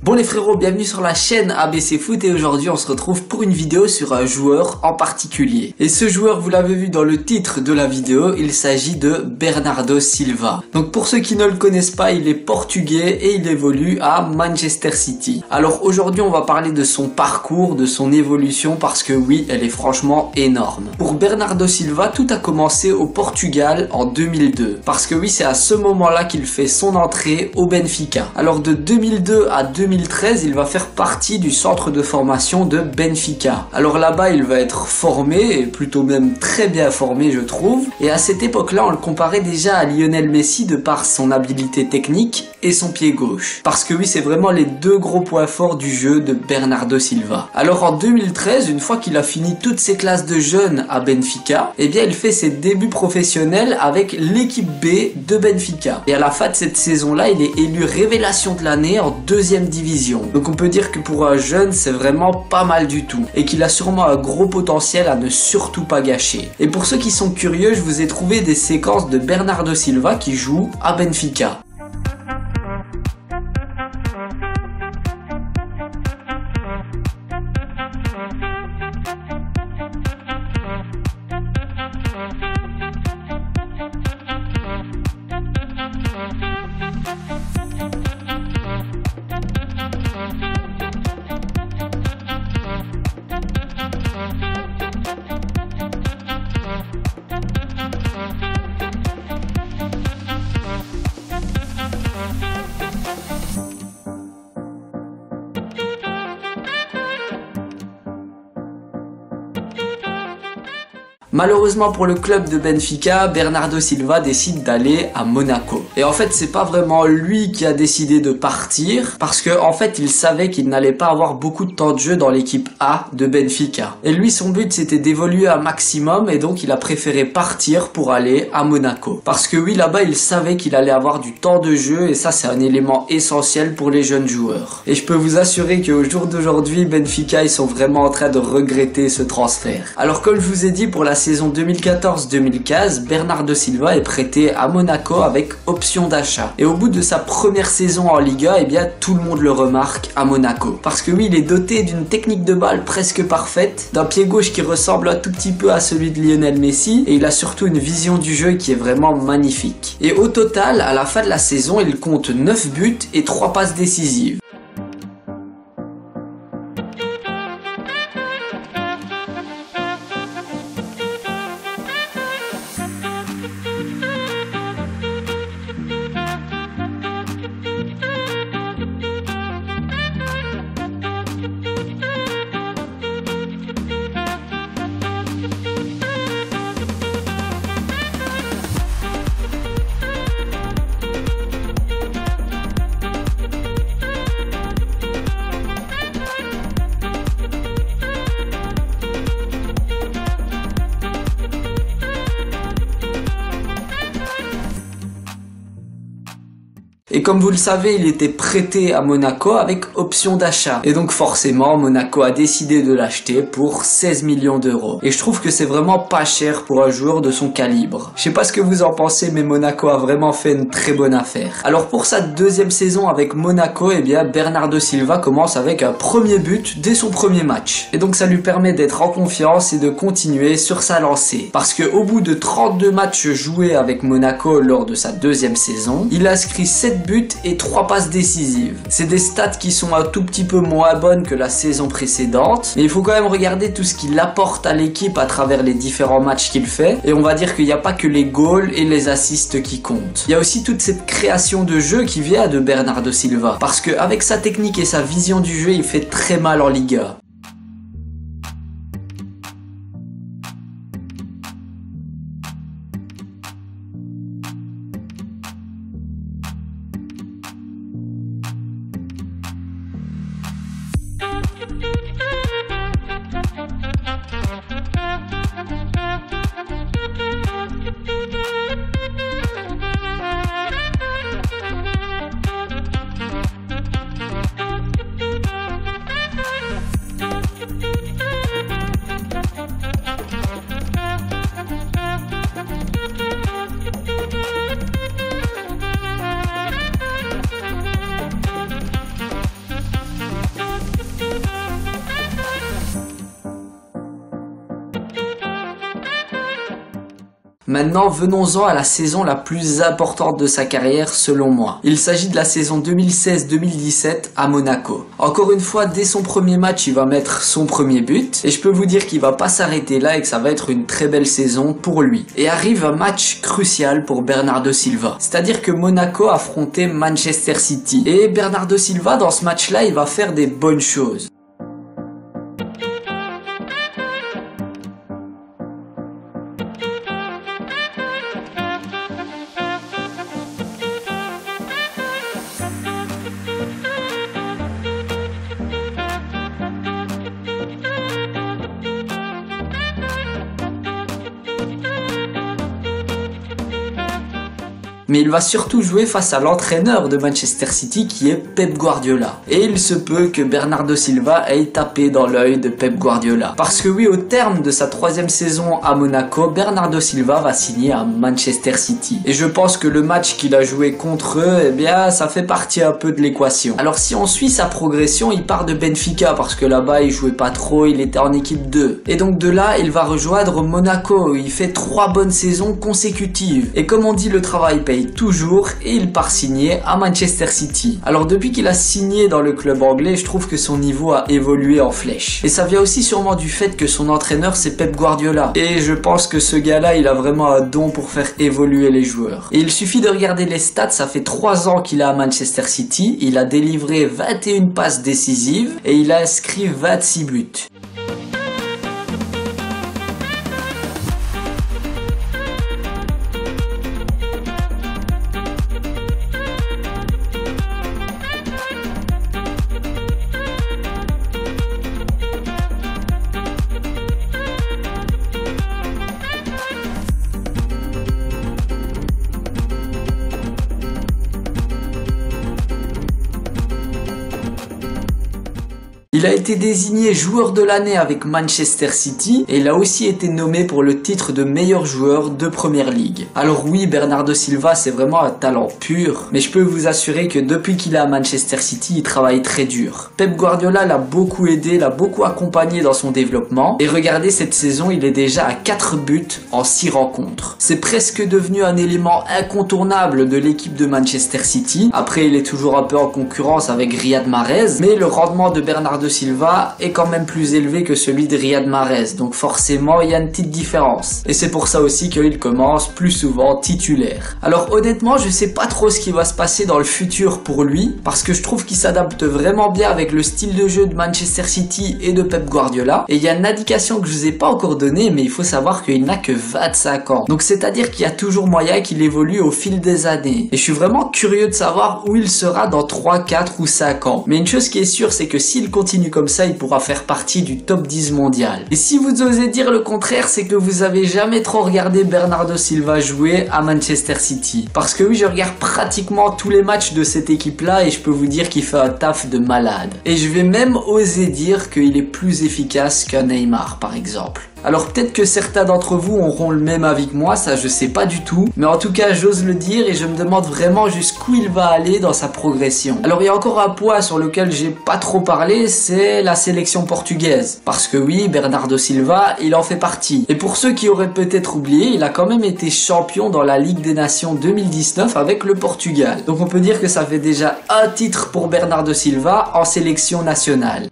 Bon les frérots, bienvenue sur la chaîne ABC Foot et aujourd'hui on se retrouve pour une vidéo sur un joueur en particulier. Et ce joueur, vous l'avez vu dans le titre de la vidéo, il s'agit de Bernardo Silva. Donc pour ceux qui ne le connaissent pas, il est portugais et il évolue à Manchester City. Alors aujourd'hui on va parler de son parcours, de son évolution parce que oui, elle est franchement énorme. Pour Bernardo Silva, tout a commencé au Portugal en 2002. Parce que oui, c'est à ce moment-là qu'il fait son entrée au Benfica. Alors de 2002 à 2013, il va faire partie du centre de formation de Benfica. Alors là-bas, il va être formé, et plutôt même très bien formé je trouve. Et à cette époque-là, on le comparait déjà à Lionel Messi de par son habileté technique et son pied gauche. Parce que oui, c'est vraiment les deux gros points forts du jeu de Bernardo Silva. Alors en 2013, une fois qu'il a fini toutes ses classes de jeunes à Benfica, eh bien il fait ses débuts professionnels avec l'équipe B de Benfica. Et à la fin de cette saison-là, il est élu révélation de l'année en deuxième division. Donc on peut dire que pour un jeune, c'est vraiment pas mal du tout. Et qu'il a sûrement un gros potentiel à ne surtout pas gâcher. Et pour ceux qui sont curieux, je vous ai trouvé des séquences de Bernardo Silva qui joue à Benfica. Malheureusement pour le club de Benfica, Bernardo Silva décide d'aller à Monaco. Et en fait, c'est pas vraiment lui qui a décidé de partir, parce que en fait, il savait qu'il n'allait pas avoir beaucoup de temps de jeu dans l'équipe A de Benfica. Et lui, son but, c'était d'évoluer un maximum, et donc il a préféré partir pour aller à Monaco. Parce que oui, là-bas, il savait qu'il allait avoir du temps de jeu, et ça, c'est un élément essentiel pour les jeunes joueurs. Et je peux vous assurer qu'au jour d'aujourd'hui, Benfica, ils sont vraiment en train de regretter ce transfert. Alors, comme je vous ai dit, pour la saison 2014-2015, Bernardo Silva est prêté à Monaco avec option d'achat. Et au bout de sa première saison en Liga, eh bien tout le monde le remarque à Monaco. Parce que oui, il est doté d'une technique de balle presque parfaite, d'un pied gauche qui ressemble un tout petit peu à celui de Lionel Messi, et il a surtout une vision du jeu qui est vraiment magnifique. Et au total, à la fin de la saison, il compte 9 buts et 3 passes décisives. Et comme vous le savez, il était prêté à Monaco avec option d'achat. Et donc forcément, Monaco a décidé de l'acheter pour 16 millions d'euros. Et je trouve que c'est vraiment pas cher pour un joueur de son calibre. Je sais pas ce que vous en pensez, mais Monaco a vraiment fait une très bonne affaire. Alors pour sa deuxième saison avec Monaco, eh bien Bernardo Silva commence avec un premier but dès son premier match. Et donc ça lui permet d'être en confiance et de continuer sur sa lancée. Parce que au bout de 32 matchs joués avec Monaco lors de sa deuxième saison, il a inscrit 7 buts et 3 passes décisives. C'est des stats qui sont un tout petit peu moins bonnes que la saison précédente, mais il faut quand même regarder tout ce qu'il apporte à l'équipe à travers les différents matchs qu'il fait, et on va dire qu'il n'y a pas que les goals et les assists qui comptent. Il y a aussi toute cette création de jeu qui vient de Bernardo Silva, parce qu'avec sa technique et sa vision du jeu, il fait très mal en Liga. Maintenant, venons-en à la saison la plus importante de sa carrière selon moi. Il s'agit de la saison 2016-2017 à Monaco. Encore une fois, dès son premier match, il va mettre son premier but. Et je peux vous dire qu'il va pas s'arrêter là et que ça va être une très belle saison pour lui. Et arrive un match crucial pour Bernardo Silva. C'est-à-dire que Monaco affrontait Manchester City. Et Bernardo Silva, dans ce match-là, il va faire des bonnes choses. Mais il va surtout jouer face à l'entraîneur de Manchester City qui est Pep Guardiola. Et il se peut que Bernardo Silva ait tapé dans l'œil de Pep Guardiola. Parce que oui, au terme de sa 3e saison à Monaco, Bernardo Silva va signer à Manchester City. Et je pense que le match qu'il a joué contre eux, eh bien, ça fait partie un peu de l'équation. Alors si on suit sa progression, il part de Benfica parce que là-bas, il jouait pas trop, il était en équipe 2. Et donc de là, il va rejoindre Monaco. Il fait 3 bonnes saisons consécutives. Et comme on dit, le travail paye toujours et il part signer à Manchester City. Alors depuis qu'il a signé dans le club anglais, je trouve que son niveau a évolué en flèche. Et ça vient aussi sûrement du fait que son entraîneur c'est Pep Guardiola. Et je pense que ce gars-là, il a vraiment un don pour faire évoluer les joueurs. Et il suffit de regarder les stats, ça fait 3 ans qu'il est à Manchester City, il a délivré 21 passes décisives et il a inscrit 26 buts. Il a été désigné joueur de l'année avec Manchester City et il a aussi été nommé pour le titre de meilleur joueur de Première Ligue. Alors oui, Bernardo Silva c'est vraiment un talent pur, mais je peux vous assurer que depuis qu'il est à Manchester City, il travaille très dur. Pep Guardiola l'a beaucoup aidé, l'a beaucoup accompagné dans son développement et regardez cette saison, il est déjà à 4 buts en 6 rencontres. C'est presque devenu un élément incontournable de l'équipe de Manchester City. Après, il est toujours un peu en concurrence avec Riyad Mahrez, mais le rendement de Bernardo Silva est quand même plus élevé que celui de Riyad Mahrez, donc forcément il y a une petite différence. Et c'est pour ça aussi qu'il commence plus souvent titulaire. Alors honnêtement, je sais pas trop ce qui va se passer dans le futur pour lui, parce que je trouve qu'il s'adapte vraiment bien avec le style de jeu de Manchester City et de Pep Guardiola. Et il y a une indication que je vous ai pas encore donnée, mais il faut savoir qu'il n'a que 25 ans. Donc c'est-à-dire qu'il y a toujours moyen qu'il évolue au fil des années. Et je suis vraiment curieux de savoir où il sera dans 3, 4 ou 5 ans. Mais une chose qui est sûre, c'est que s'il continue comme ça, il pourra faire partie du top 10 mondial. Et si vous osez dire le contraire, c'est que vous avez jamais trop regardé Bernardo Silva jouer à Manchester City. Parce que oui, je regarde pratiquement tous les matchs de cette équipe-là et je peux vous dire qu'il fait un taf de malade. Et je vais même oser dire qu'il est plus efficace qu'un Neymar, par exemple. Alors peut-être que certains d'entre vous auront le même avis que moi, ça je sais pas du tout. Mais en tout cas, j'ose le dire et je me demande vraiment jusqu'où il va aller dans sa progression. Alors il y a encore un point sur lequel j'ai pas trop parlé, c'est la sélection portugaise. Parce que oui, Bernardo Silva, il en fait partie. Et pour ceux qui auraient peut-être oublié, il a quand même été champion dans la Ligue des Nations 2019 avec le Portugal. Donc on peut dire que ça fait déjà un titre pour Bernardo Silva en sélection nationale.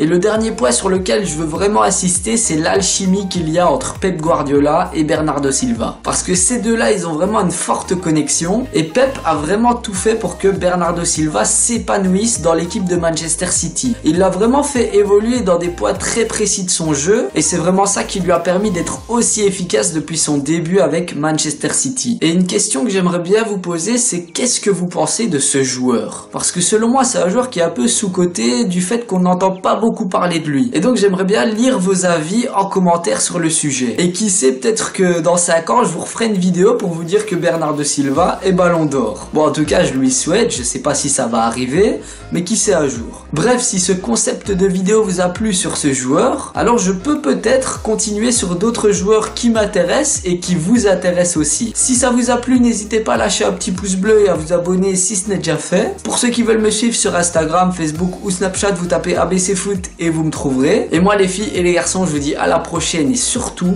Et le dernier point sur lequel je veux vraiment insister, c'est l'alchimie qu'il y a entre Pep Guardiola et Bernardo Silva. Parce que ces deux-là, ils ont vraiment une forte connexion. Et Pep a vraiment tout fait pour que Bernardo Silva s'épanouisse dans l'équipe de Manchester City. Il l'a vraiment fait évoluer dans des points très précis de son jeu. Et c'est vraiment ça qui lui a permis d'être aussi efficace depuis son début avec Manchester City. Et une question que j'aimerais bien vous poser, c'est qu'est-ce que vous pensez de ce joueur? Parce que selon moi, c'est un joueur qui est un peu sous-coté du fait qu'on n'entend pas beaucoup beaucoup parlé de lui. Et donc j'aimerais bien lire vos avis en commentaire sur le sujet. Et qui sait, peut-être que dans 5 ans, je vous referai une vidéo pour vous dire que Bernardo Silva est Ballon d'Or. Bon, en tout cas, je lui souhaite, je sais pas si ça va arriver, mais qui sait un jour. Bref, si ce concept de vidéo vous a plu sur ce joueur, alors je peux peut-être continuer sur d'autres joueurs qui m'intéressent et qui vous intéressent aussi. Si ça vous a plu, n'hésitez pas à lâcher un petit pouce bleu et à vous abonner si ce n'est déjà fait. Pour ceux qui veulent me suivre sur Instagram, Facebook ou Snapchat, vous tapez ABC Foot et vous me trouverez. Et moi les filles et les garçons, je vous dis à la prochaine et surtout,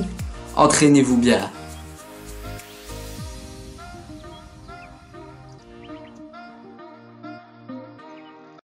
entraînez-vous bien.